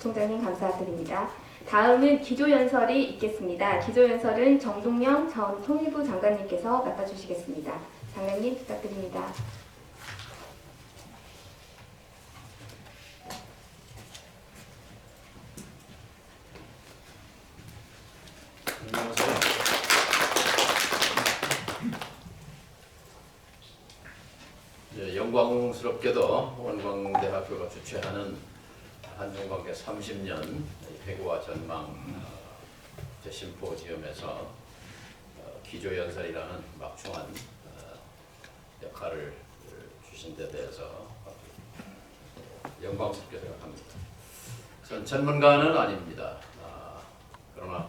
부총장님 감사드립니다. 다음은 기조연설이 있겠습니다. 기조연설은 정동영 전 통일부 장관님께서 맡아주시겠습니다. 장관님 부탁드립니다. 안녕하세요. 영광스럽게도 원광대학교가 주최하는 한중관계 30년 회고와 전망 심포지엄에서 기조연설이라는 막중한 역할을 주신 데 대해서 영광스럽게 생각합니다. 전 전문가는 아닙니다. 그러나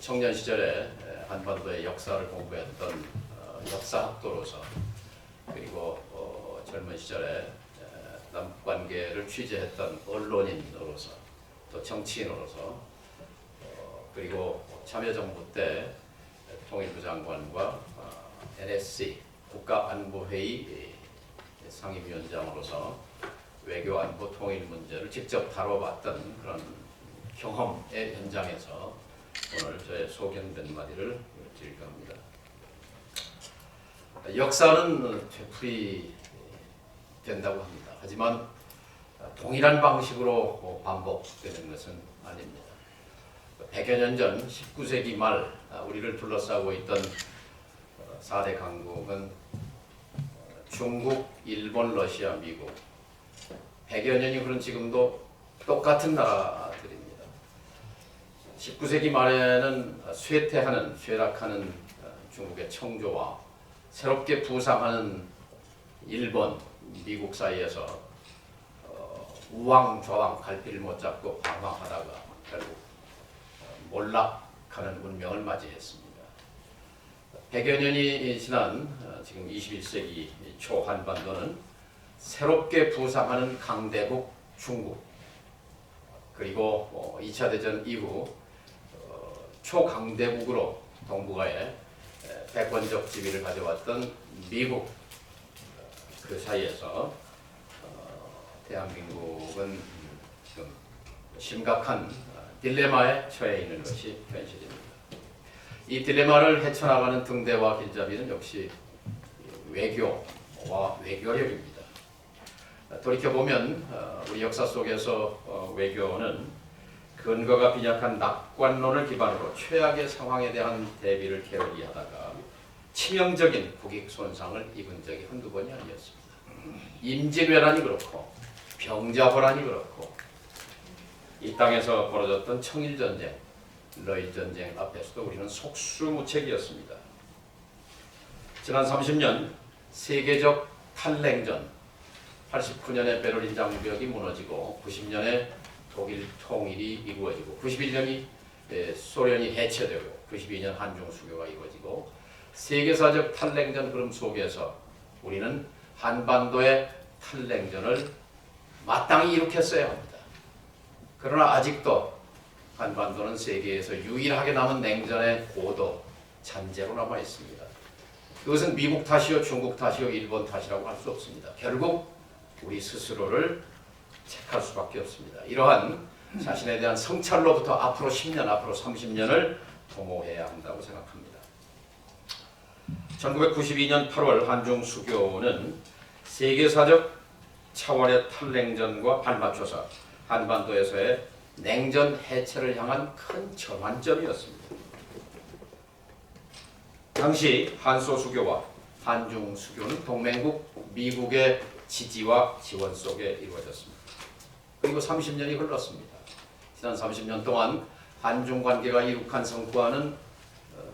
청년 시절에 한반도의 역사를 공부했던 역사학도로서 그리고 젊은 시절에 남북관계를 취재했던 언론인으로서 또 정치인으로서 그리고 참여정부 때 통일부 장관과 NSC 국가안보회의 상임위원장으로서 외교안보 통일 문제를 직접 다뤄봤던 그런 경험의 현장에서 오늘 저의 소견 몇 마디를 드릴까 합니다. 역사는 되풀이 된다고 합니다. 하지만 동일한 방식으로 반복되는 것은 아닙니다. 100여 년 전 19세기 말 우리를 둘러싸고 있던 4대 강국은 중국, 일본, 러시아, 미국 100여 년이 흐른 지금도 똑같은 나라들입니다. 19세기 말에는 쇠락하는 중국의 청조와 새롭게 부상하는 일본, 미국 사이에서 우왕좌왕 갈피를 못 잡고 방황하다가 결국 몰락하는 운명을 맞이했습니다. 100여 년이 지난 지금 21세기 초 한반도는 새롭게 부상하는 강대국 중국 그리고 2차 대전 이후 초강대국으로 동북아에 패권적 지위를 가져왔던 미국 그 사이에서 대한민국은 지금 심각한 딜레마에 처해 있는 것이 현실입니다. 이 딜레마를 헤쳐나가는 등대와 길잡이는 역시 외교와 외교력입니다. 돌이켜보면 우리 역사 속에서 외교는 근거가 빈약한 낙관론을 기반으로 최악의 상황에 대한 대비를 게을리 하다가 치명적인 국익 손상을 입은 적이 한두 번이 아니었습니다. 임진왜란이 그렇고 병자호란이 그렇고 이 땅에서 벌어졌던 청일전쟁, 러일전쟁 앞에서도 우리는 속수무책이었습니다. 지난 30년 세계적 탈냉전, 89년에 베를린 장벽이 무너지고 90년에 독일 통일이 이루어지고 91년이 소련이 해체되고 92년 한중 수교가 이루어지고 세계사적 탈냉전 흐름 속에서 우리는 한반도의 탈냉전을 마땅히 일으켰어야 합니다. 그러나 아직도 한반도는 세계에서 유일하게 남은 냉전의 고도, 잔재로 남아 있습니다. 그것은 미국 탓이요, 중국 탓이요, 일본 탓이라고 할 수 없습니다. 결국 우리 스스로를 책할 수밖에 없습니다. 이러한 자신에 대한 성찰로부터 앞으로 10년, 앞으로 30년을 도모해야 한다고 생각합니다. 1992년 8월 한중 수교는 세계사적 차원의 탈냉전과 발맞춰서 한반도에서의 냉전 해체를 향한 큰 전환점이었습니다. 당시 한소 수교와 한중 수교는 동맹국 미국의 지지와 지원 속에 이루어졌습니다. 그리고 30년이 흘렀습니다. 지난 30년 동안 한중 관계가 이룩한 성과는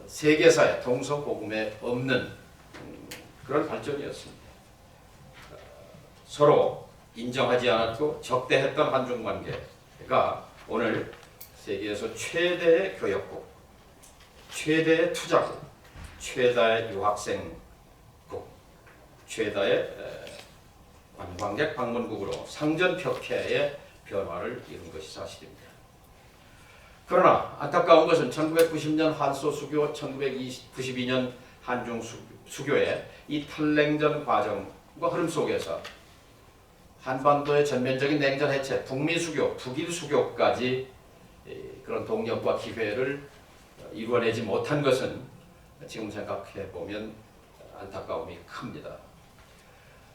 세계사의 동서고금에 없는 그런 발전이었습니다. 서로 인정하지 않았고 적대했던 한중 관계가 오늘 세계에서 최대의 교역국, 최대의 투자국, 최다의 유학생국, 최다의 관광객 방문국으로 상전벽해의 변화를 이룬 것이 사실입니다. 그러나 안타까운 것은 1990년 한소 수교, 1992년 한중 수교의 이 탈냉전 과정과 흐름 속에서 한반도의 전면적인 냉전 해체, 북미 수교, 북일 수교까지 그런 동력과 기회를 이루어내지 못한 것은 지금 생각해 보면 안타까움이 큽니다.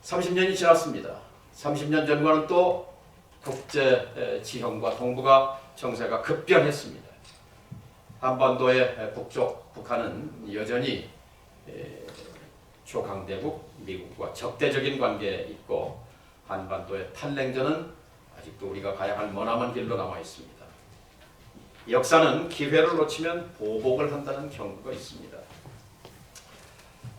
30년이 지났습니다. 30년 전과는 또 국제 지형과 동북아 정세가 급변했습니다. 한반도의 북쪽 북한은 여전히 초강대국 미국과 적대적인 관계에 있고 한반도의 탈냉전은 아직도 우리가 가야 할 머나먼 길로 남아 있습니다. 역사는 기회를 놓치면 보복을 한다는 경고가 있습니다.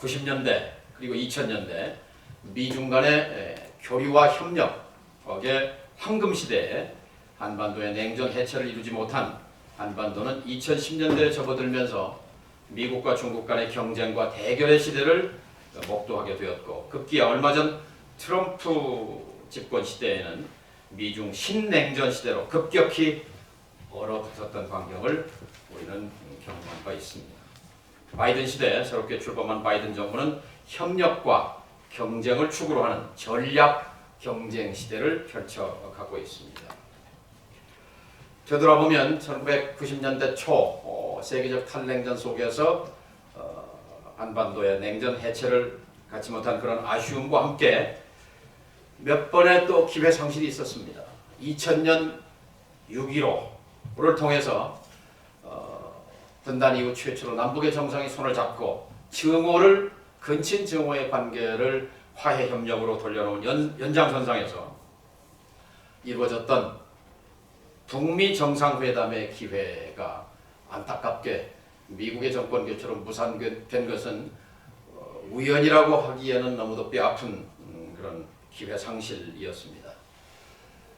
90년대 그리고 2000년대 미중 간의 교류와 협력의 황금 시대에 한반도의 냉전 해체를 이루지 못한 한반도는 2010년대에 접어들면서 미국과 중국 간의 경쟁과 대결의 시대를 목도하게 되었고 급기야 얼마 전 트럼프 집권 시대에는 미중 신냉전 시대로 급격히 얼어붙었던 광경을 우리는 경험한 바 있습니다. 바이든 시대에 새롭게 출범한 바이든 정부는 협력과 경쟁을 축으로 하는 전략 경쟁 시대를 펼쳐가고 있습니다. 되돌아보면 1990년대 초 세계적 탈냉전 속에서 한반도의 냉전 해체를 갖지 못한 그런 아쉬움과 함께 몇 번의 또 기회 상실이 있었습니다. 2000년 6.15를 통해서 분단 이후 최초로 남북의 정상이 손을 잡고 증오를 근친 증오의 관계를 화해 협력으로 돌려놓은 연장선상에서 이루어졌던 북미 정상회담의 기회가 안타깝게 미국의 정권 교체로 무산된 것은 우연이라고 하기에는 너무도 뼈아픈 그런 기회 상실이었습니다.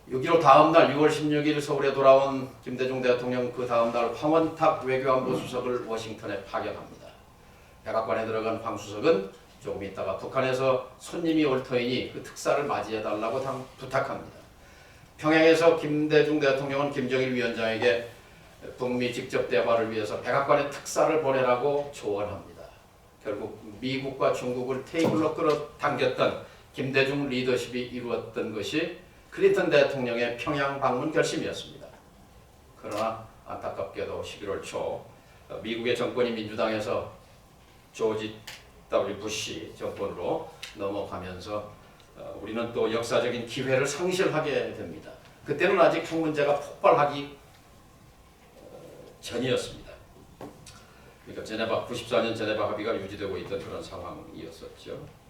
6.15 다음날 6월 16일 서울에 돌아온 김대중 대통령 그 다음날 황원탁 외교안보 수석을 워싱턴에 파견합니다. 백악관에 들어간 황 수석은 조금 있다가 북한에서 손님이 올 터이니 그 특사를 맞이해달라고 부탁합니다. 평양에서 김대중 대통령은 김정일 위원장에게 북미 직접 대화를 위해서 백악관에 특사를 보내라고 조언합니다. 결국 미국과 중국을 테이블로 끌어당겼던 김대중 리더십이 이루었던 것이 클린턴 대통령의 평양 방문 결심이었습니다. 그러나 안타깝게도 11월 초 미국의 정권이 민주당에서 조지 W. 부시 정권으로 넘어가면서 우리는 또 역사적인 기회를 상실하게 됩니다. 그때는 아직 핵 문제가 폭발하기 전이었습니다. 그러니까 94년 제네바 합의가 유지되고 있던 그런 상황이었었죠.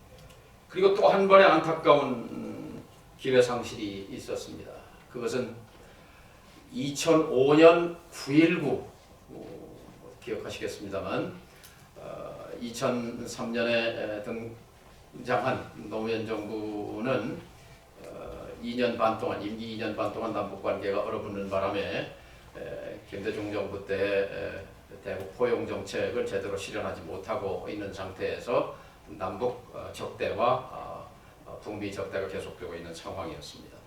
그리고 또 한 번의 안타까운 기회 상실이 있었습니다. 그것은 2005년 9.19 기억하시겠습니다만 2003년에 등장한 노무현 정부는 2년 반 동안 임기 2년 반 동안 남북 관계가 얼어붙는 바람에 김대중 정부 때 대북 포용 정책을 제대로 실현하지 못하고 있는 상태에서 남북 적대와 북미 적대가 계속되고 있는 상황이었습니다.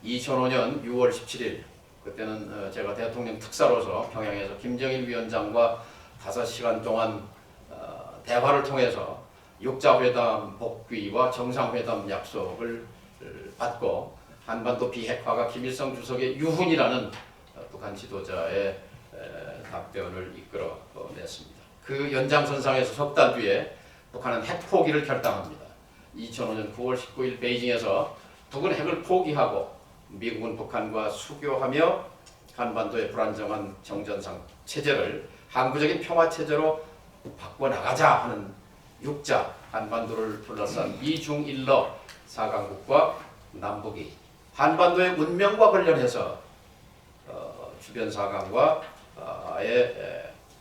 2005년 6월 17일 그때는 제가 대통령 특사로서 평양에서 김정일 위원장과 5시간 동안 대화를 통해서 육자회담 복귀와 정상회담 약속을 받고 한반도 비핵화가 김일성 주석의 유훈이라는 북한 지도자의 답변을 이끌어냈습니다. 그 연장선상에서 석 달 뒤에 북한은 핵 포기를 결단합니다. 2005년 9월 19일 베이징에서 북은 핵을 포기하고 미국은 북한과 수교하며 한반도의 불안정한 정전상 체제를 항구적인 평화 체제로 바꿔나가자 하는 육자 한반도를 둘러싼 이중일러 4강국과 남북이 한반도의 운명과 관련해서 주변 4강과의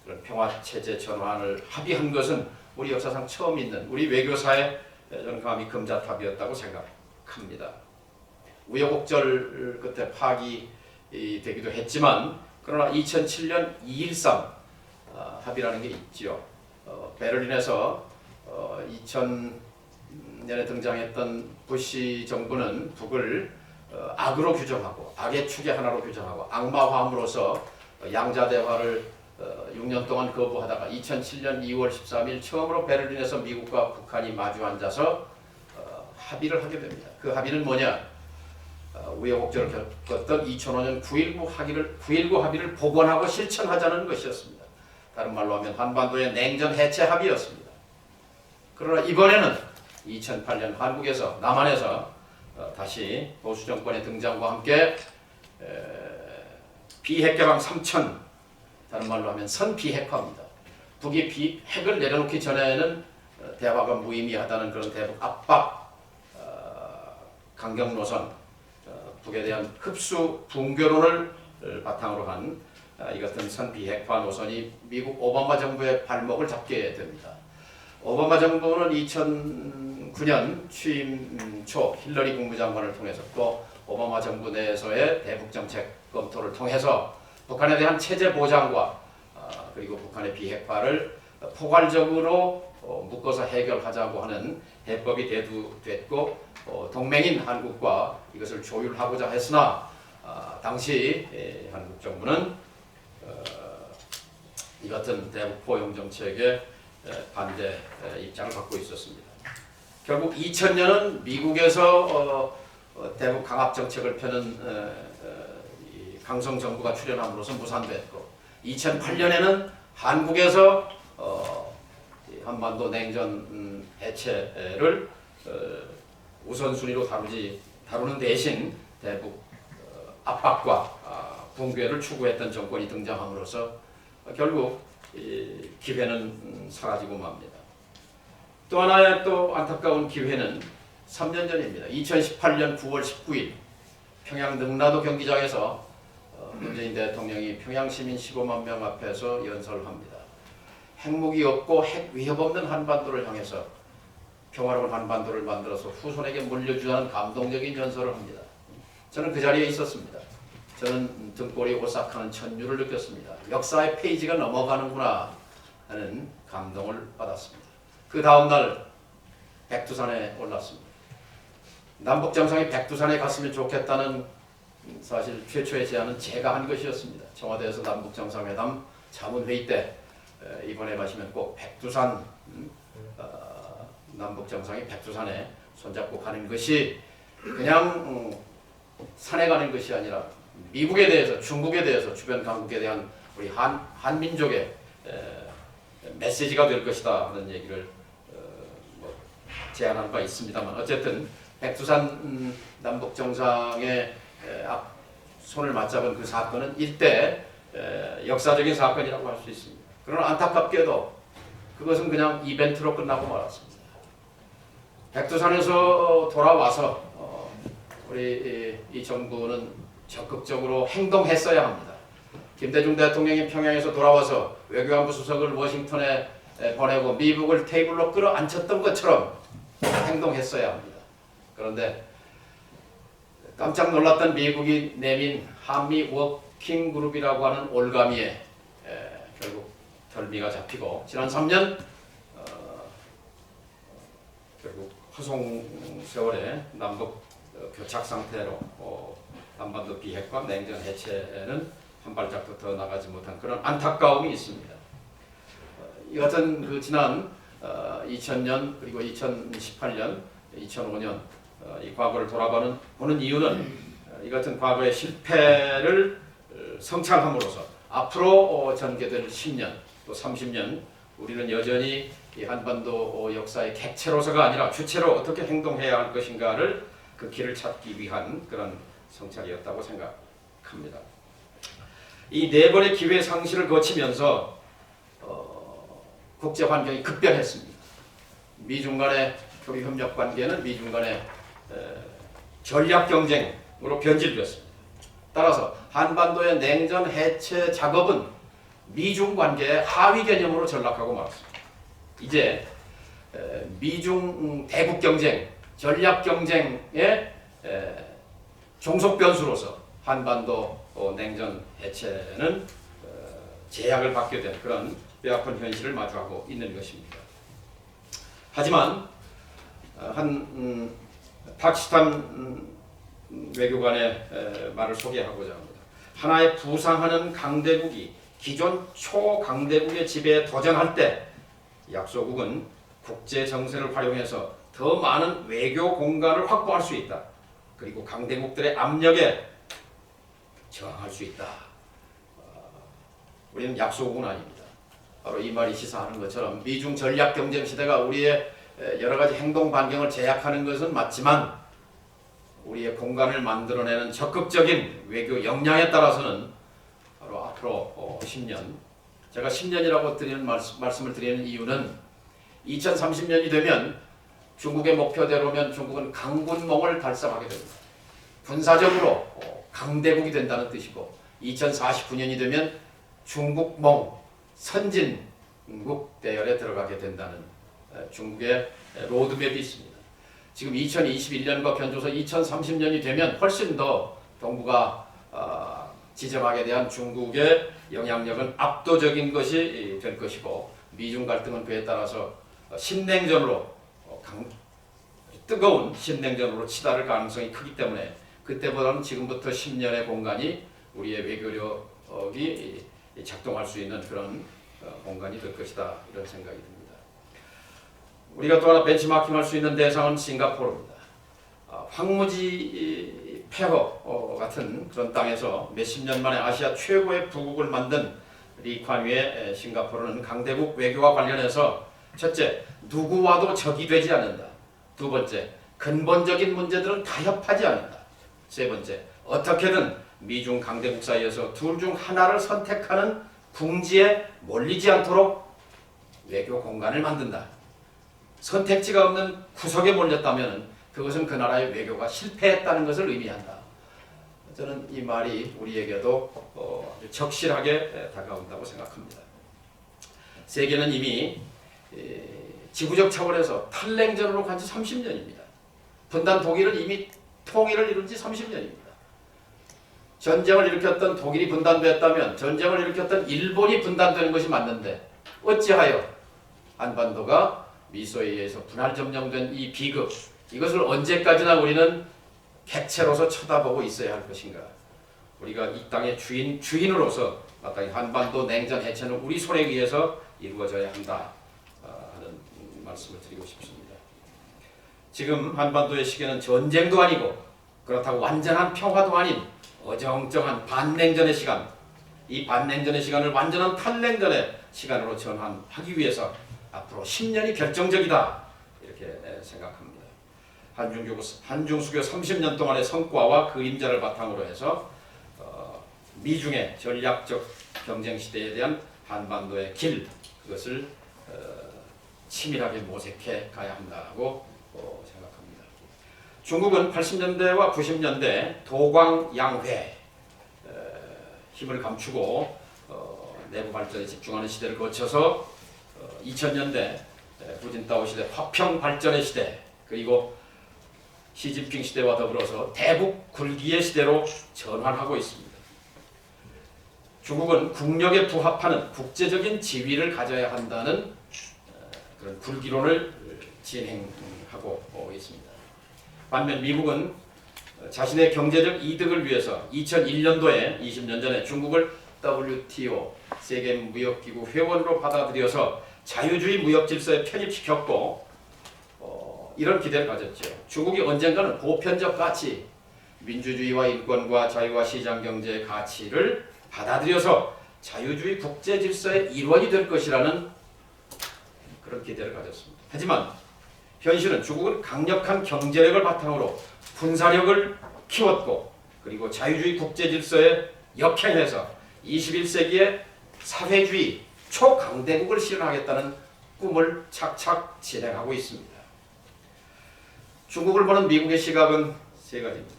그런 평화 체제 전환을 합의한 것은 우리 역사상 처음 있는 우리 외교사의 저는 감히 금자탑이었다고 생각합니다. 우여곡절 끝에 파기되기도 했지만 그러나 2007년 2.13 합의라는 게 있죠. 베를린에서 2000년에 등장했던 부시 정부는 북을 악으로 규정하고 악의 축의 하나로 규정하고 악마화함으로써 양자 대화를 6년 동안 거부하다가 2007년 2월 13일 처음으로 베를린에서 미국과 북한이 마주 앉아서 합의를 하게 됩니다. 그 합의는 뭐냐? 우여곡절을 겪었던 2005년 9.19 합의를 복원하고 실천하자는 것이었습니다. 다른 말로 하면 한반도의 냉전 해체 합의였습니다. 그러나 이번에는 2008년 한국에서 남한에서 다시 보수 정권의 등장과 함께 비핵개방 3천, 다른 말로 하면 선비핵화입니다. 북이 핵을 내려놓기 전에는 대화가 무의미하다는 그런 대북 압박, 강경 노선, 북에 대한 흡수 붕괴론을 바탕으로 한 이 같은 선비핵화 노선이 미국 오바마 정부의 발목을 잡게 됩니다. 오바마 정부는 2009년 취임 초 힐러리 국무장관을 통해서 또 오바마 정부 내에서의 대북 정책 검토를 통해서 북한에 대한 체제 보장과 그리고 북한의 비핵화를 포괄적으로 묶어서 해결하자고 하는 해법이 대두됐고 동맹인 한국과 이것을 조율하고자 했으나 당시 한국 정부는 이 같은 대북 포용 정책에 반대 입장을 갖고 있었습니다. 결국 2000년은 미국에서 대북 강압 정책을 펴는 강성 정부가 출현함으로써 무산됐고 2008년에는 한국에서 한반도 냉전 해체를 우선순위로 다루는 대신 대북 압박과 붕괴를 추구했던 정권이 등장함으로써 결국 기회는 사라지고 맙니다. 또 하나의 또 안타까운 기회는 3년 전입니다. 2018년 9월 19일 평양 능라도 경기장에서 문재인 대통령이 평양 시민 15만 명 앞에서 연설합니다. 핵무기 없고 핵 위협 없는 한반도를 향해서 평화로운 한반도를 만들어서 후손에게 물려주자는 감동적인 연설을 합니다. 저는 그 자리에 있었습니다. 저는 등골이 오싹하는 천류를 느꼈습니다. 역사의 페이지가 넘어가는구나 하는 감동을 받았습니다. 그 다음날 백두산에 올랐습니다. 남북정상이 백두산에 갔으면 좋겠다는 사실 최초의 제안은 제가 한 것이었습니다. 청와대에서 남북정상회담 자문회의 때 이번에 가시면 꼭 백두산 남북정상이 백두산에 손잡고 가는 것이 그냥 산에 가는 것이 아니라 미국에 대해서, 중국에 대해서, 주변 강국에 대한 우리 한민족의 메시지가 될 것이다 하는 얘기를 제안한 바 있습니다만 어쨌든 백두산 남북정상의 손을 맞잡은 그 사건은 일대 역사적인 사건이라고 할 수 있습니다. 그러나 안타깝게도 그것은 그냥 이벤트로 끝나고 말았습니다. 백두산에서 돌아와서 우리 이 정부는 적극적으로 행동했어야 합니다. 김대중 대통령이 평양에서 돌아와서 외교안보 수석을 워싱턴에 보내고 미국을 테이블로 끌어안쳤던 것처럼 행동했어야 합니다. 그런데 깜짝 놀랐던 미국이 내민 한미 워킹 그룹이라고 하는 올가미에 결국 결미가 잡히고 지난 3년 결국 허송 세월에 남북 교착 상태로 한반도 비핵화 냉전 해체는 한 발짝도 더 나가지 못한 그런 안타까움이 있습니다. 이 같은 그 지난 2000년 그리고 2018년, 2005년 이 과거를 보는 이유는 이 같은 과거의 실패를 성찰함으로써 앞으로 전개될 10년 또 30년 우리는 여전히 이 한반도 역사의 객체로서가 아니라 주체로 어떻게 행동해야 할 것인가를 그 길을 찾기 위한 그런 성찰이었다고 생각합니다. 이 네 번의 기회 상실을 거치면서 국제 환경이 급변했습니다. 미중 간의 교류 협력 관계는 미중 간의 전략 경쟁으로 변질되었습니다. 따라서 한반도의 냉전 해체 작업은 미중 관계의 하위 개념으로 전락하고 말았습니다. 이제 미중 대국 경쟁, 전략 경쟁의 종속 변수로서 한반도 냉전 해체는 제약을 받게 된 그런 뼈아픈 현실을 마주하고 있는 것입니다. 하지만 한 파키스탄 외교관의 말을 소개하고자 합니다. 하나의 부상하는 강대국이 기존 초강대국의 지배에 도전할 때 약소국은 국제 정세를 활용해서 더 많은 외교 공간을 확보할 수 있다. 그리고 강대국들의 압력에 저항할 수 있다. 우리는 약소국은 아닙니다. 바로 이 말이 시사하는 것처럼 미중 전략 경쟁 시대가 우리의 여러 가지 행동 반경을 제약하는 것은 맞지만 우리의 공간을 만들어내는 적극적인 외교 역량에 따라서는 바로 앞으로 10년, 제가 10년이라고 말씀을 드리는 이유는 2030년이 되면 중국의 목표대로면 중국은 강군몽을 달성하게 됩니다. 군사적으로 강대국이 된다는 뜻이고 2049년이 되면 중국몽 선진국 대열에 들어가게 된다는 중국의 로드맵이 있습니다. 지금 2021년과 견줘서 2030년이 되면 훨씬 더 동북아 지정학에 대한 중국의 영향력은 압도적인 것이 될 것이고 미중 갈등은 그에 따라서 신냉전으로 뜨거운 신냉전으로 치달을 가능성이 크기 때문에 그때보다는 지금부터 10년의 공간이 우리의 외교력이 작동할 수 있는 그런 공간이 될 것이다 이런 생각이 듭니다. 우리가 또 하나 벤치마킹할 수 있는 대상은 싱가포르입니다. 황무지 폐허 같은 그런 땅에서 몇십 년 만에 아시아 최고의 부국을 만든 리콴유의 싱가포르는 강대국 외교와 관련해서 첫째, 누구와도 적이 되지 않는다. 두 번째, 근본적인 문제들은 타협하지 않는다. 세 번째, 어떻게든 미중 강대국 사이에서 둘 중 하나를 선택하는 궁지에 몰리지 않도록 외교 공간을 만든다. 선택지가 없는 구석에 몰렸다면 그것은 그 나라의 외교가 실패했다는 것을 의미한다. 저는 이 말이 우리에게도 아주 적실하게 다가온다고 생각합니다. 세계는 이미 지구적 차원에서 탈냉전으로 간 지 30년입니다. 분단 독일은 이미 통일을 이룬 지 30년입니다. 전쟁을 일으켰던 독일이 분단됐다면 전쟁을 일으켰던 일본이 분단되는 것이 맞는데 어찌하여 한반도가 미소에 의해서 분할 점령된 이 비극, 이것을 언제까지나 우리는 객체로서 쳐다보고 있어야 할 것인가. 우리가 이 땅의 주인으로서 마땅히 한반도 냉전 해체는 우리 손에 의해서 이루어져야 한다 하는 말씀을 드리고 싶습니다. 지금 한반도의 시계는 전쟁도 아니고 그렇다고 완전한 평화도 아닌 어정쩡한 반냉전의 시간, 이 반냉전의 시간을 완전한 탈냉전의 시간으로 전환하기 위해서 앞으로 10년이 결정적이다 이렇게 생각합니다. 한중수교 30년 동안의 성과와 그림자를 바탕으로 해서 미중의 전략적 경쟁 시대에 대한 한반도의 길, 그것을 치밀하게 모색해 가야 한다고 생각합니다. 중국은 80년대와 90년대 도광양회 힘을 감추고 내부 발전에 집중하는 시대를 거쳐서 2000년대 후진타오 시대 화평 발전의 시대, 그리고 시진핑 시대와 더불어서 대북 굴기의 시대로 전환하고 있습니다. 중국은 국력에 부합하는 국제적인 지위를 가져야 한다는 그런 굴기론을 진행하고 있습니다. 반면 미국은 자신의 경제적 이득을 위해서 2001년도에 20년 전에 중국을 WTO 세계무역기구 회원으로 받아들여서 자유주의 무역 질서에 편입시켰고 이런 기대를 가졌죠. 중국이 언젠가는 보편적 가치, 민주주의와 인권과 자유와 시장 경제의 가치를 받아들여서 자유주의 국제 질서의 일원이 될 것이라는 그런 기대를 가졌습니다. 하지만 현실은 중국은 강력한 경제력을 바탕으로 군사력을 키웠고 그리고 자유주의 국제 질서에 역행해서 21세기의 사회주의 초강대국을 실현하겠다는 꿈을 착착 진행하고 있습니다. 중국을 보는 미국의 시각은 세 가지입니다.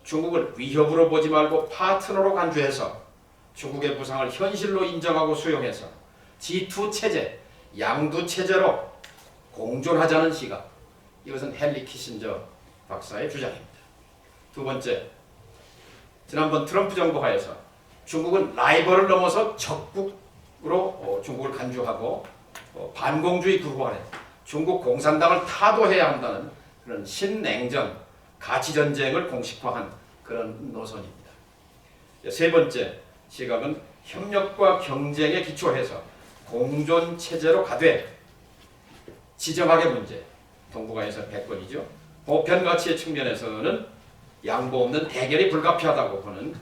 중국을 위협으로 보지 말고 파트너로 간주해서 중국의 부상을 현실로 인정하고 수용해서 G2 체제, 양두 체제로 공존하자는 시각. 이것은 헨리 키신저 박사의 주장입니다. 두 번째, 지난번 트럼프 정부 하에서 중국은 라이벌을 넘어서 적국으로 중국을 간주하고 반공주의 구호 아래 중국 공산당을 타도해야 한다는 그런 신냉전, 가치전쟁을 공식화한 그런 노선입니다. 세 번째 시각은 협력과 경쟁에 기초해서 공존체제로 가되 지정학의 문제, 동북아에서 패권이죠. 보편가치의 측면에서는 양보 없는 대결이 불가피하다고 보는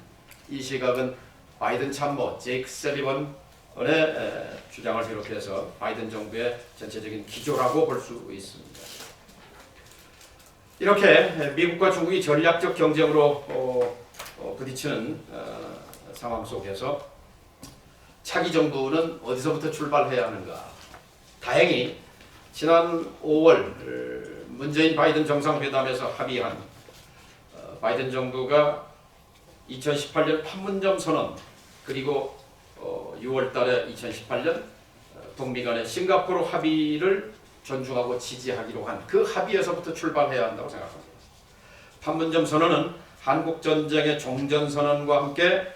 이 시각은 바이든 참모 제이크 셀리번의 주장을 비롯해서 바이든 정부의 전체적인 기조라고 볼 수 있습니다. 이렇게 미국과 중국이 전략적 경쟁으로 부딪히는 상황 속에서 차기 정부는 어디서부터 출발해야 하는가? 다행히 지난 5월 문재인 바이든 정상회담에서 합의한 바이든 정부가 2018년 판문점 선언 그리고 6월 달에 2018년 북미 간의 싱가포르 합의를 존중하고 지지하기로 한 그 합의에서부터 출발해야 한다고 생각합니다. 판문점 선언은 한국 전쟁의 종전 선언과 함께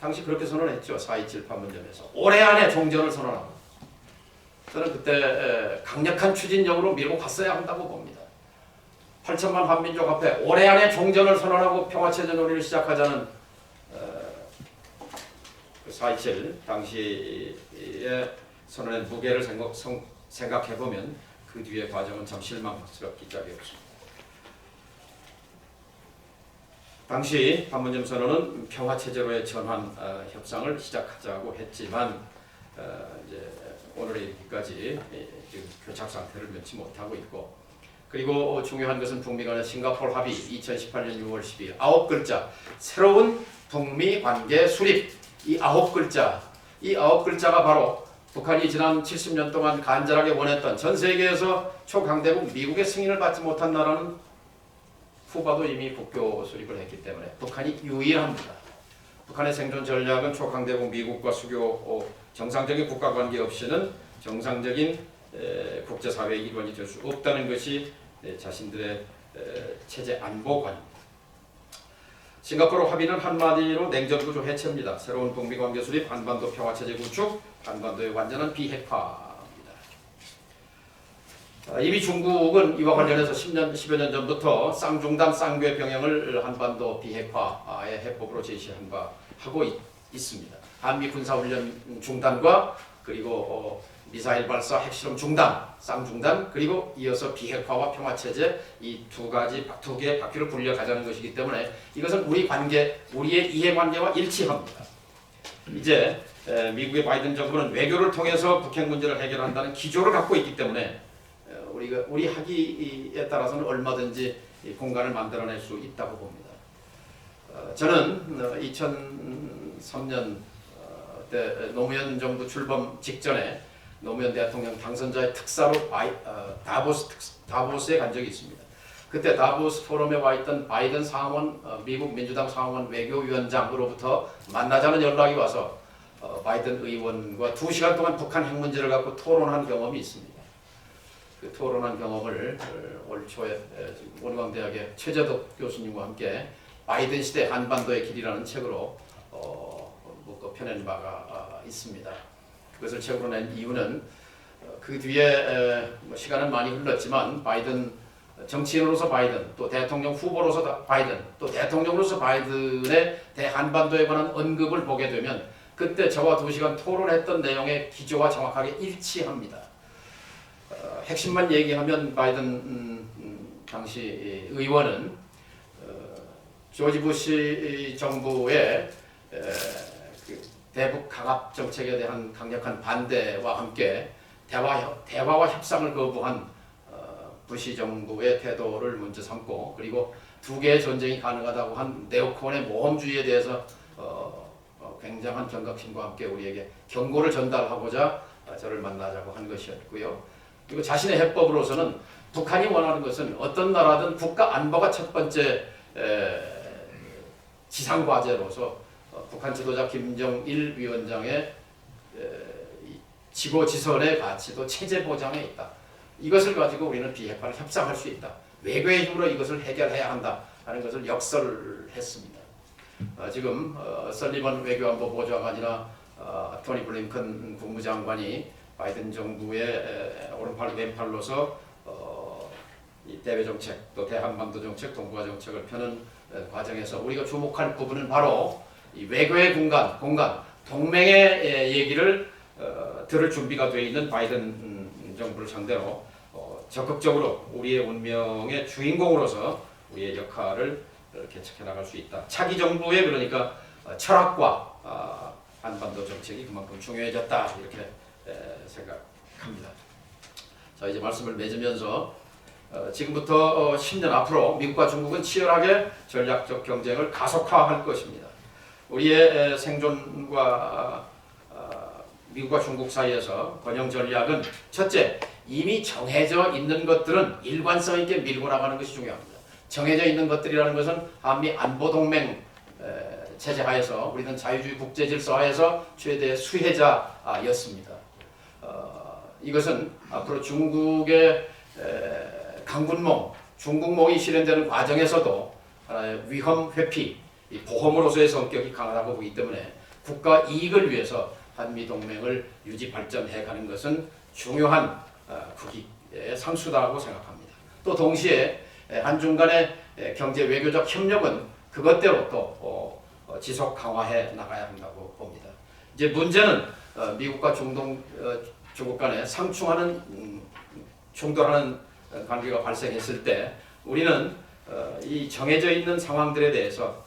당시 그렇게 선언했죠. 4.27 판문점에서 올해 안에 종전을 선언하고 저는 그때 강력한 추진력으로 밀고 갔어야 한다고 봅니다. 8천만 한민족 앞에 올해 안에 종전을 선언하고 평화체제 논의를 시작하자는 4.27 당시의 선언의 무게를 생각해보면 그 뒤의 과정은 참 실망스럽기 짝이 없습니다. 당시 판문점 선언은 평화체제로의 전환 협상을 시작하자고 했지만 이제 오늘에 이르기까지 지금 교착 상태를 면치 못하고 있고 그리고 중요한 것은 북미 간의 싱가포르 합의 2018년 6월 12일 9글자 새로운 북미 관계 수립 이 9글자가 바로 북한이 지난 70년 동안 간절하게 원했던 전 세계에서 초강대국 미국의 승인을 받지 못한 나라는 쿠바도 이미 국교 수립을 했기 때문에 북한이 유일합니다. 북한의 생존 전략은 초강대국 미국과 수교 정상적인 국가 관계 없이는 정상적인 국제사회의 일원이 될 수 없다는 것이 자신들의 체제 안보관입니다. 싱가포르 합의는 한마디로 냉전구조 해체입니다. 새로운 북미 관계 수립, 한반도 평화체제 구축, 한반도의 완전한 비핵화입니다. 이미 중국은 이와 관련해서 10여 년 전부터 쌍중단 쌍궤 병행을 한반도 비핵화의 해법으로 제시한 바 하고 있습니다. 한미 군사훈련 중단과 그리고 미사일 발사 핵실험 중단, 쌍중단 그리고 이어서 비핵화와 평화체제 이 두 개의 바퀴를 굴려가자는 것이기 때문에 이것은 우리의 이해관계와 일치합니다. 이제 미국의 바이든 정부는 외교를 통해서 북핵 문제를 해결한다는 기조를 갖고 있기 때문에 우리 학위에 따라서는 얼마든지 공간을 만들어낼 수 있다고 봅니다. 저는 2003년 때 노무현 정부 출범 직전에 노무현 대통령 당선자의 특사로 다보스에 간 적이 있습니다. 그때 다보스 포럼에 와 있던 바이든 상원 미국 민주당 상원 외교위원장으로부터 만나자는 연락이 와서 바이든 의원과 2시간 동안 북한 핵 문제를 갖고 토론한 경험이 있습니다. 그 토론한 경험을 올 초에 원광대학의 최재덕 교수님과 함께 바이든 시대 한반도의 길이라는 책으로 묶어 펴낸 바가 있습니다. 그것을 책으로 낸 이유는 그 뒤에 시간은 많이 흘렀지만 바이든 정치인으로서 바이든 또 대통령 후보로서 바이든 또 대통령으로서 바이든의 대한반도에 관한 언급을 보게 되면 그때 저와 2시간 토론했던 내용의 기조와 정확하게 일치합니다. 핵심만 얘기하면 바이든 당시 의원은 조지 부시 정부의 대북 강압 정책에 대한 강력한 반대와 함께 대화와 협상을 거부한 부시 정부의 태도를 문제 삼고 그리고 2개의 전쟁이 가능하다고 한 네오콘의 모험주의에 대해서 굉장한 경각심과 함께 우리에게 경고를 전달하고자 저를 만나자고 한 것이었고요. 그리고 자신의 해법으로서는 북한이 원하는 것은 어떤 나라든 국가 안보가 첫 번째 지상과제로서 북한 지도자 김정일 위원장의 지고지선의 가치도 체제 보장에 있다. 이것을 가지고 우리는 비핵화를 협상할 수 있다. 외교의 힘으로 이것을 해결해야 한다 하는 것을 역설했습니다. 지금 설리번 외교안보 보좌관이나 토니 블링컨 국무장관이 바이든 정부의 오른팔 왼팔로서 이 대외 정책 또 대한반도 정책, 동북아 정책을 펴는 과정에서 우리가 주목할 부분은 바로 이 외교의 공간, 동맹의 얘기를 들을 준비가 되어 있는 바이든 정부를 상대로 적극적으로 우리의 운명의 주인공으로서 우리의 역할을 개척해 나갈 수 있다. 차기 정부의 그러니까 철학과 한반도 정책이 그만큼 중요해졌다 이렇게 생각합니다. 자, 이제 말씀을 맺으면서 지금부터 10년 앞으로 미국과 중국은 치열하게 전략적 경쟁을 가속화할 것입니다. 우리의 생존과 미국과 중국 사이에서 번영 전략은 첫째, 이미 정해져 있는 것들은 일관성 있게 밀고 나가는 것이 중요합니다. 정해져 있는 것들이라는 것은 한미 안보동맹 체제 하에서 우리는 자유주의 국제 질서 하에서 최대 수혜자였습니다. 이것은 앞으로 중국의 강군몽, 중국몽이 실현되는 과정에서도 하나의 위험 회피, 보험으로서의 성격이 강하다고 보기 때문에 국가 이익을 위해서 한미 동맹을 유지 발전해 가는 것은 중요한 국익의 상수다고 생각합니다. 또 동시에 한중 간의 경제 외교적 협력은 그것대로 또 지속 강화해 나가야 한다고 봅니다. 이제 문제는 미국과 중국 간에 상충하는 충돌하는 관계가 발생했을 때 우리는 이 정해져 있는 상황들에 대해서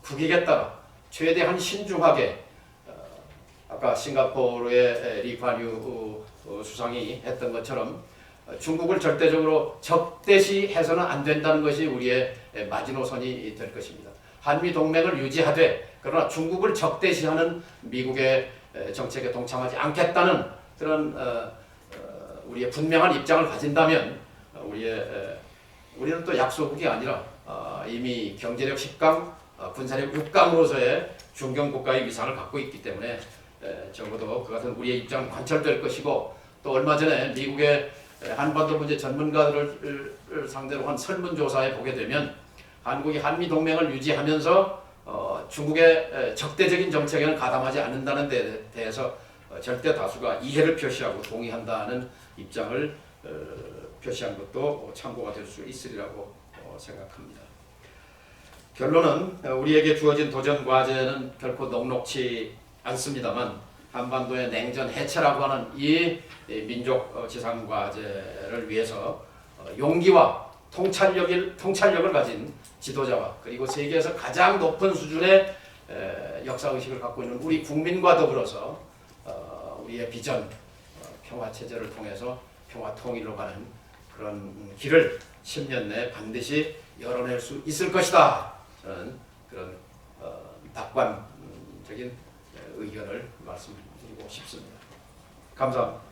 국익에 따라 최대한 신중하게 아까 싱가포르의 리관유 수상이 했던 것처럼 중국을 절대적으로 적대시해서는 안 된다는 것이 우리의 마지노선이 될 것입니다. 한미 동맹을 유지하되 그러나 중국을 적대시하는 미국의 정책에 동참하지 않겠다는 그런 우리의 분명한 입장을 가진다면 우리는 또 약소국이 아니라 이미 경제력 10강, 군사력 6강으로서의 중견 국가의 위상을 갖고 있기 때문에 적어도 그 같은 우리의 입장은 관철될 것이고 또 얼마 전에 미국의 한반도 문제 전문가들을 상대로 한 설문조사에 보게 되면 한국이 한미 동맹을 유지하면서 중국의 적대적인 정책에는 가담하지 않는다는 데 대해서 절대 다수가 이해를 표시하고 동의한다는 입장을 표시한 것도 참고가 될 수 있으리라고 생각합니다. 결론은 우리에게 주어진 도전 과제는 결코 녹록치 않습니다만 한반도의 냉전 해체라고 하는 이 민족 지상 과제를 위해서 용기와 통찰력을 가진 지도자와 그리고 세계에서 가장 높은 수준의 역사의식을 갖고 있는 우리 국민과 더불어서 우리의 비전, 평화체제를 통해서 평화통일로 가는 그런 길을 10년 내에 반드시 열어낼 수 있을 것이다. 저는 그런 낙관적인 의견을 말씀드리고 싶습니다. 감사합니다.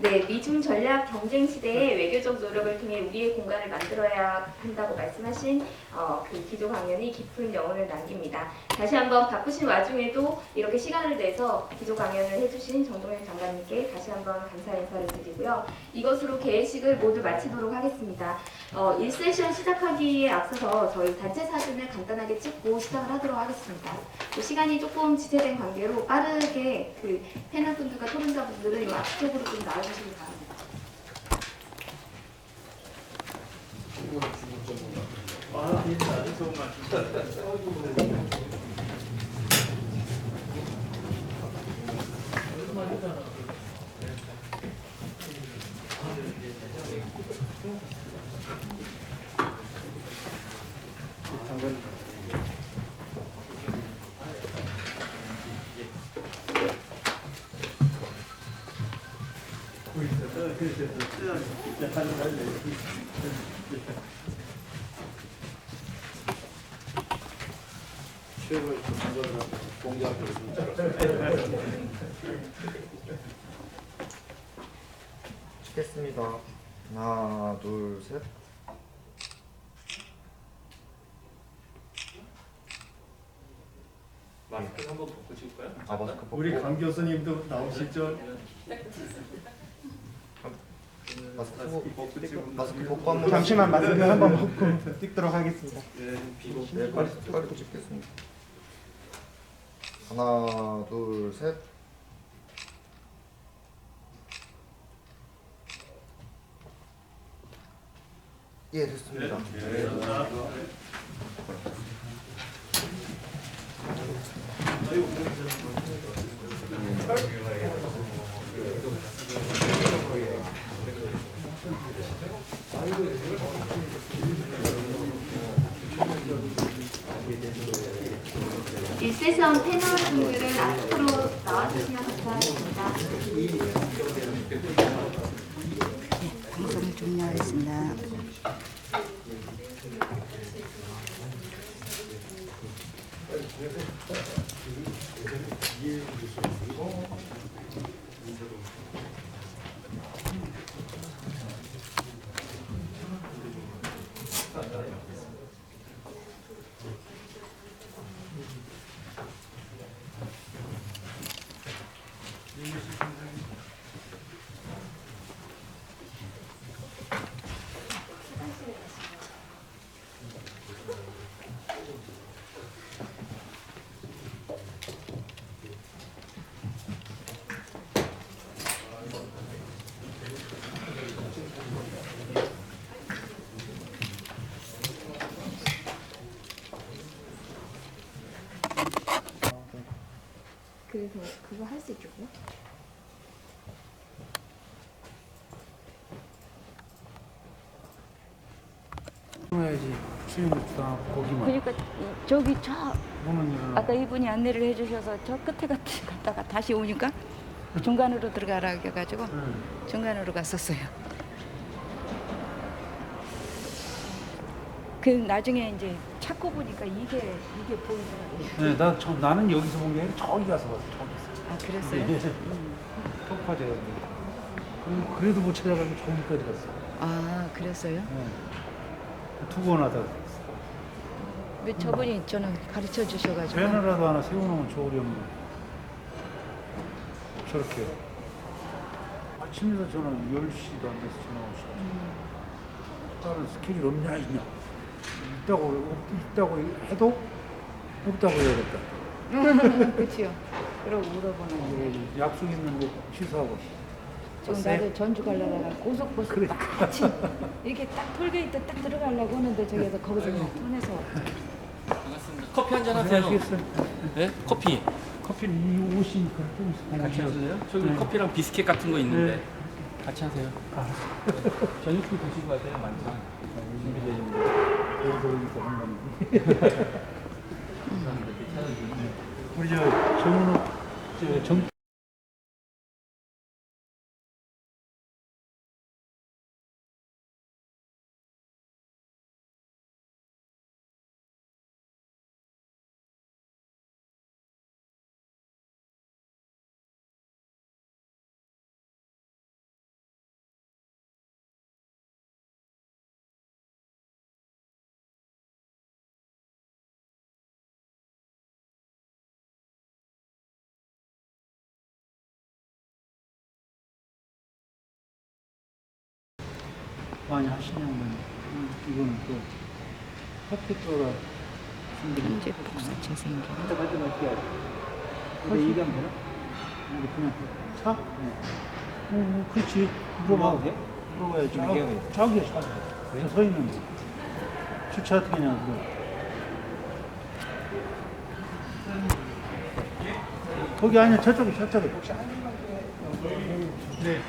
네, 미중 전략 경쟁 시대의 외교적 노력을 통해 우리의 공간을 만들어야 한다고 말씀하신 그 기조 강연이 깊은 여운을 남깁니다. 다시 한번 바쁘신 와중에도 이렇게 시간을 내서 기조 강연을 해주신 정동영 장관님께 다시 한번 감사 인사를 드리고요. 이것으로 개회식을 모두 마치도록 하겠습니다. 1세션 시작하기에 앞서서 저희 단체 사진을 간단하게 찍고 시작을 하도록 하겠습니다. 시간이 조금 지체된 관계로 빠르게 그 패널분들과 토론자분들은 이 앞쪽으로 좀 나와주시기 바랍니다. 최고의 공작을 찍겠습니다. 하나, 둘, 셋. 마스크 한번 벗고 찍을까요? 아, 마스크 벗고. 우리 강 교수님도 나오시죠? 마스크 벗고 한번. 잠시만 마스크 한번 벗고 찍도록 하겠습니다. 네, 빨리 찍겠습니다. 하나, 둘, 셋. 예, 됐습니다. 국제선 패널분들은 앞으로 나와주시면 감사하겠습니다. 방송을 종료하겠습니다. 그래서 그거 할 수 있겠고요? 해야지 수영부터 거기만 그러니까 저기 저 보는 일은 아까 이분이 안내를 해주셔서 저 끝에 갔다가 다시 오니까 중간으로 들어가라 해가지고 중간으로 갔었어요. 그 나중에 이제 찾고 보니까 이게 보이더라고요. 나는 여기서 본 게 아니라 저기 가서 봤어. 저기 아 그랬어요? 네. 폭파제가 그래도 못 찾아가면 저기까지 갔어. 아 그랬어요? 두 번 하다 왜 저분이 저는 가르쳐 주셔가지고 배너라도 하나 세워놓으면 좋으려면 저렇게 아침에서 저는 10시도 안 돼서 전화 오시고 다른 스케줄 없냐 있냐 있다고 해도 없다고 해야겠다. 그치요. 그러고 물어보는 약속 있는데 취소하고 지금 나도 전주 가려다가 고속버스 마침 이렇게 딱 톨게이트 딱 들어가려고 하는데 저기서 거기서 통해서 커피 한잔 하세요. 하시겠어요? 네? 커피. 커피는 이 오시니까 좀 있으면 같이 하세요? 저기 네. 커피랑 비스켓 같은 거 있는데 네. 같이 하세요. 저녁도 드시고 가세요. 많죠. 준비되신 분. 여기서 오니까 한번 우리 정은호 정 많이 하시냐면 이거는 또 핫팩터라 이제 복사체 생겨. 근데 이게 안 되나? 이게 그냥 차? 그렇지. 물어봐도 돼? 물어봐야지. 저기야, 저기. 서 있는데. 주차 어떻게 하냐, 그거. 거기 아니야, 저쪽에. 네.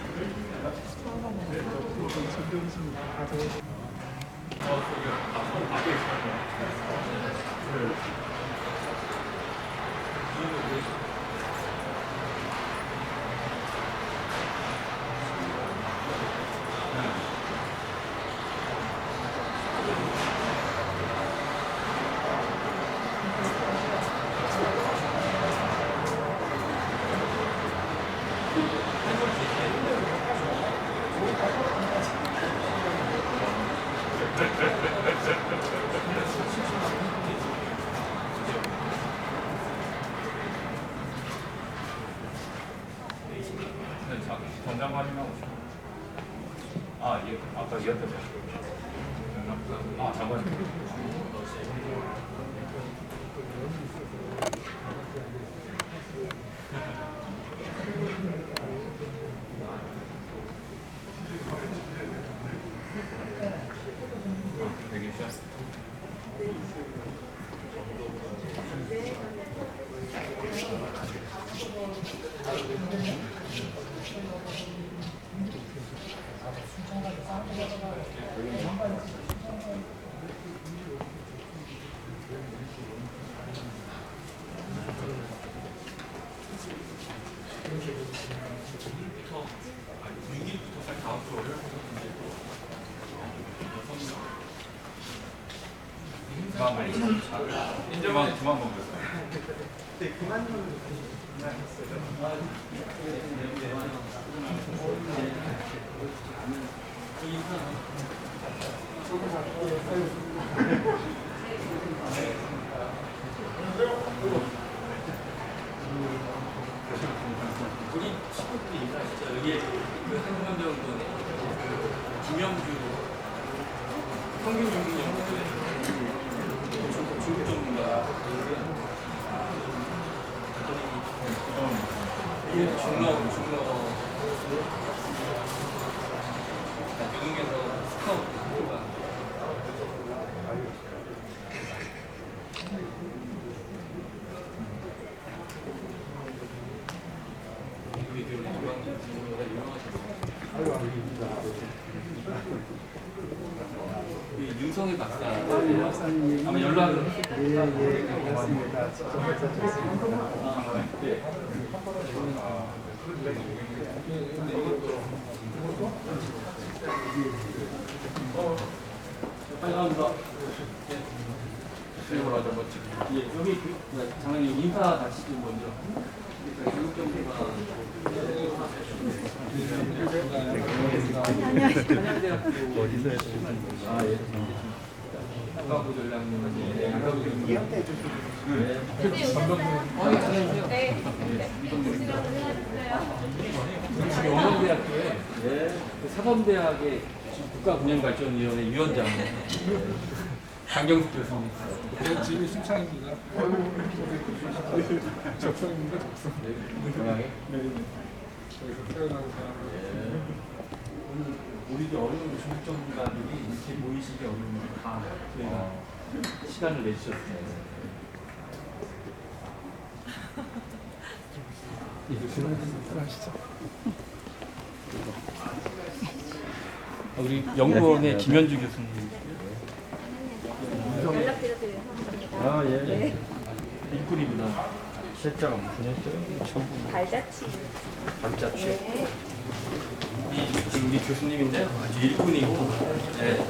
전장 확인하고 싶어. 아, 예. 아까 이었던 거. 아, 잠깐. 6일부터 다음 주 월요일부터 그만 먹었어요. 우리 친구들이 진짜 여기에 그 한 명 정도는 김영주 평균 연봉 중국 전문가 중로 영국에서 스카우트가 윤성희 박사 아마 연락을 맞습니다. 감사합니다. 예, 여기 장관님 인사 다시 좀 먼저. 교육 정보가 한양대학교 어디서 했어요? 안가부 전략님, 안가부 전략님. 지금 영광대학교에 사범대학의 국가군영발전위원회 위원장 강경숙 교수님. 지금 심창입니다. 적성입니다. 적성. 건강해? 저희가 태어난 사람은 우리 어려운 중국 전문가들이 이렇게 모이시기 어려운 다 저희가 시간을 내주셨어요. 우리 연구원의 김현주 교수님. 연락드려서 감사합니다. 네. 일꾼입니다. 실자가 무슨 했죠? 발자취. 발자취. 네. 우리 교수님인데 아주 일꾼이고. 네.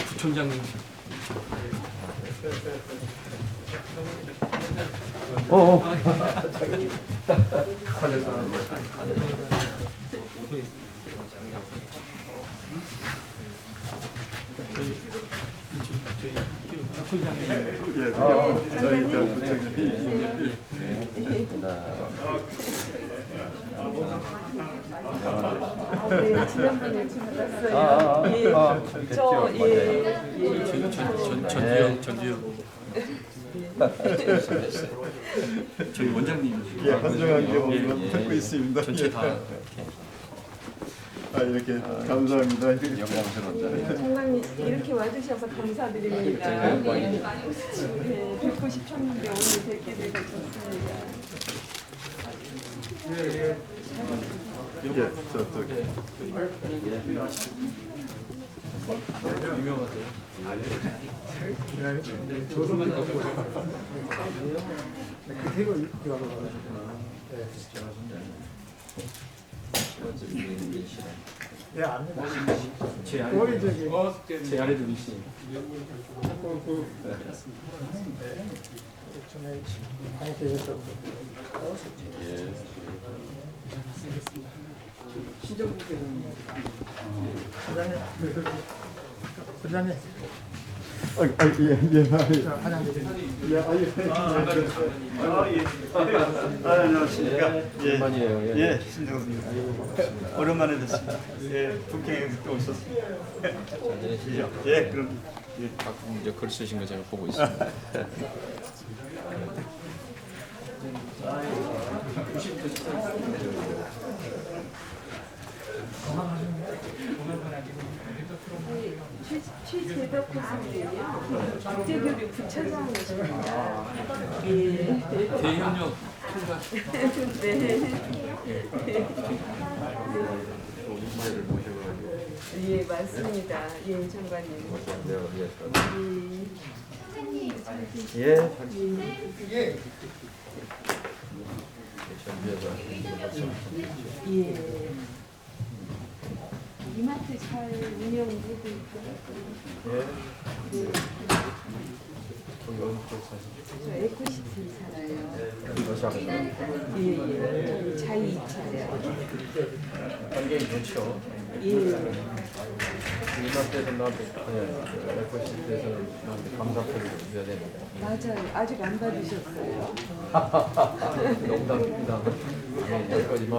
부총장님. 네, 지난번에 받았어요. 전주영. 저희 원장님. 예, 한정하게 예, 듣고 있습니다. 전체 다. 이렇게 감사합니다. 영광스러운 정말 이렇게 와주셔서 감사드립니다. 네, 뵙고 싶었는데 오늘 뵙게 되고 좋습니다. 유명하세요. 그대로 이와서 예, 압니다. 제 거의 저기 제 아래도 미시. 전에 많이 계셨다고. 신정분께서는 부장님. 안녕하십니까. 오랜만이에요. 예, 신정수입니다. 오랜만에 뵙습니다. 예, 북경에 또 오셨습니다. 예, 그럼 가끔 이제 글 쓰신 거 제가 보고 있습니다. 최재덕 교수님이요. 국제교류 부처장이십니다. 예. 대협력 네. 주제를 모셔가지고 예, 맞습니다. 예, 장관님. 내가 위해서 선생님, 예, 준비해서 예. 이마트 잘 운영되고 있고요. 예. 네, 거기 어느 쪽 사시죠? 저 에코시티 살아요. 여사가 예, 예. 자이 차요. 환경이 좋죠. 예. 이마트에서 나한테 에코시티에서는 나한테 감사표를 줘야 됩니다. 맞아요. 아직 안 받으셨어요. 농담입니다. 네, 여기까지만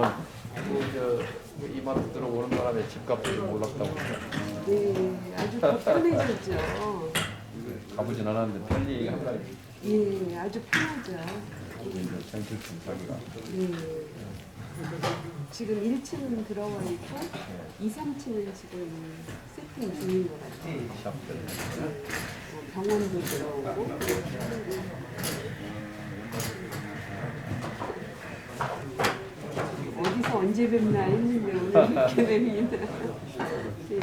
이마트 들어오는 바람에 집값이 올랐다고 네, 아주 편해졌죠. 가보진 않았는데 편 얘기 한다. 예, 아주 편하죠. 거기 이제 생필품 사기가 예. 지금 1층은 들어와 있고 2, 3층은 지금 세팅 중인 것 같아요. 샵들. 병원도 들어오고. 어디서 언제 뵙나 했는데 오늘 이렇게 뵙니다. 예.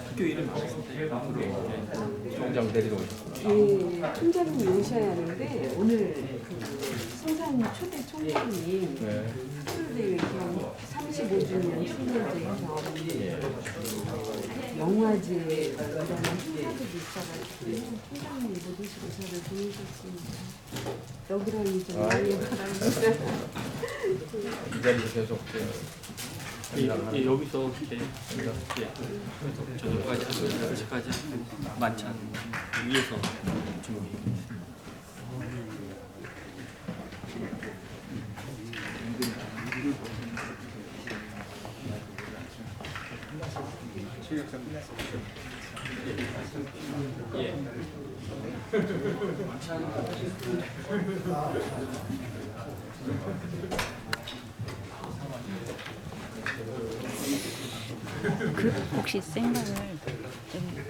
학교 이름 바꿨습니다. 앞으로 총장 데리러 오셨습니다. 예, 총장님이 오셔야 하는데 오늘 그 성산 초대 총장님 네. 학술대회 겸 35주년 총련제 겸 영화제 이런 행사들이 있어가지고 총장님이 못 오시고 저를 보내셨습니다. 너그러니 좀 많이 바랍니다. 이 자리에서 계속 예, 여기서 이제 그래서 저녁까지 하고 같이까지 만찬 위에서 준비. 예. 그 혹시 생각을 좀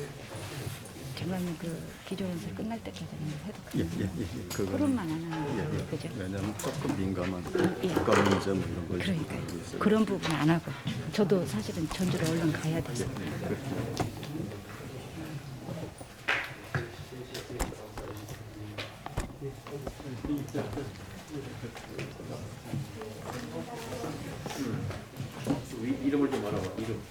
장관님 그 기조연설 끝날 때까지는 해도 토론만 안 하는 그죠? 왜냐하면 조금 민감한 예. 국가 문제 뭐 이런 걸 좀 그러니까요. 다루고 있어요. 그런 부분 안 하고 저도 사실은 전주를 얼른 가야 돼서 이름을 좀 알아봐. 이름.